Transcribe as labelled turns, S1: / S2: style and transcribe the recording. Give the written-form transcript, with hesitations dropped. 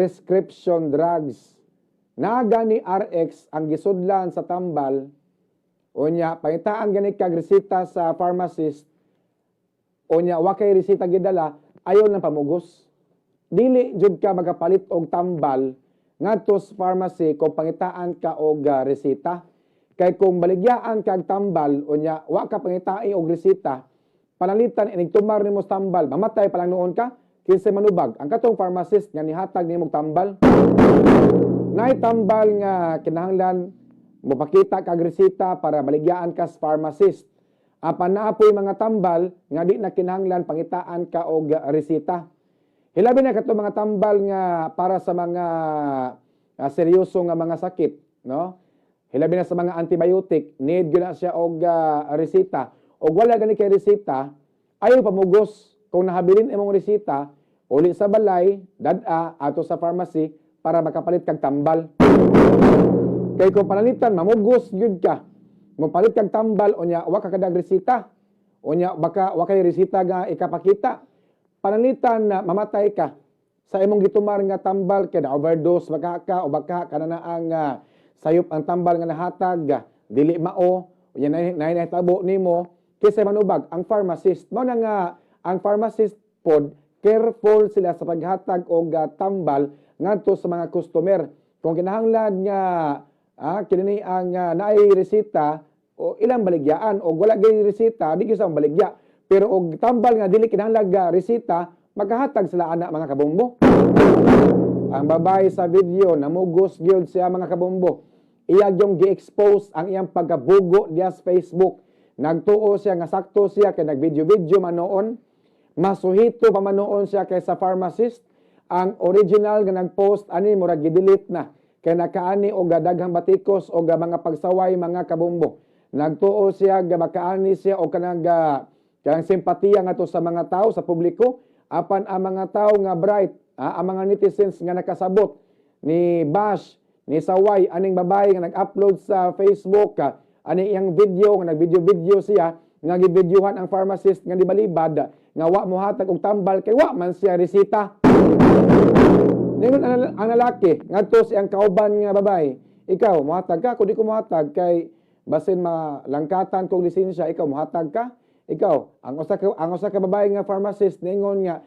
S1: prescription drugs. Naga ni RX ang gisudlan sa tambal, unya, pangitaan ganit kag resita sa pharmacist, unya, wakay resita gidala, ayon ng pamugos. Dili jud ka magapalit og tambal ngadto sa pharmacy kung pangitaan ka og resita. Kay kung baligyaan kag tambal, unya, wa ka pangitai og resita, panalitan inig tumar nimo sa tambal, mamatay pa lang noon ka, kinsa manubag ang katong pharmacist nga nihatag nimo tambal. Nay tambal nga kinahanglan mopakita kag resita para baligyaan ka sa pharmacist. Apan naapoy mga tambal nga di na kinahanglan pangitaan ka og resita. Hilabi na katong mga tambal nga para sa mga seryoso nga mga sakit, no? Hilabi na sa mga antibiotic, need gyud na siya og resita. Og wala gani kay resita, ayaw pamugos. Kung nahabilin imong resita, uli sa balay, dad-a ato sa pharmacy para makapalit kag tambal. Kay kung panalitan mamugos gyud ka, mopalit kag tambal unya wa ka kadag resita. Unya baka wa kay resita nga ikapakita. Panalitan na mamatay ka sa imong gitumar nga tambal kay overdose baka ka o baka kanana ang sayop ang tambal nga nahatag dili mao unya nay tabo nimo kaysa manubag ang pharmacist. Mao na nga ang pharmacist pod careful sila sa paghatag og tambal ngadto sa mga customer. Kung kinahanglan nga kinini ang naay resita o ilang baligyaan o wala gay resita di gyud sa baligya. Pero og tambal nga dili kinahanglan resita, maghahatag sila ana mga kabombo. Ang babae sa video namugos gyud siya mga kabombo. Iya yung gi-expose ang iyang pagkabugo diya sa Facebook. Nagtuo siya nga sakto siya kay nagvideo-video manoon. Masuhito pa manoon siya kay sa pharmacist. Ang original nga nag-post ani murag gi-delete na kay nakaani og daghang batikos o mga pagsaway mga kabombo. Nagtuo siya nga makaani siya o kanang simpatiya nga to sa mga tao sa publiko apan ang mga tao nga bright ang mga netizens nga nakasabot ni bash ni saway aning babae nga nag-upload sa Facebook ani iyang video nga nagvideo-video siya nga givideohan ang pharmacist nga libalibad nga wa mohatag og tambal kay wa man siya resita. Ningon ang lalaki ngadto siyang kauban nga babae, ikaw mohatag ka kundi ko mohatag kay basin malangkatan kog lisensya, ikaw mohatag ka. Ikaw ang usa ka babae nga pharmacist ningon nga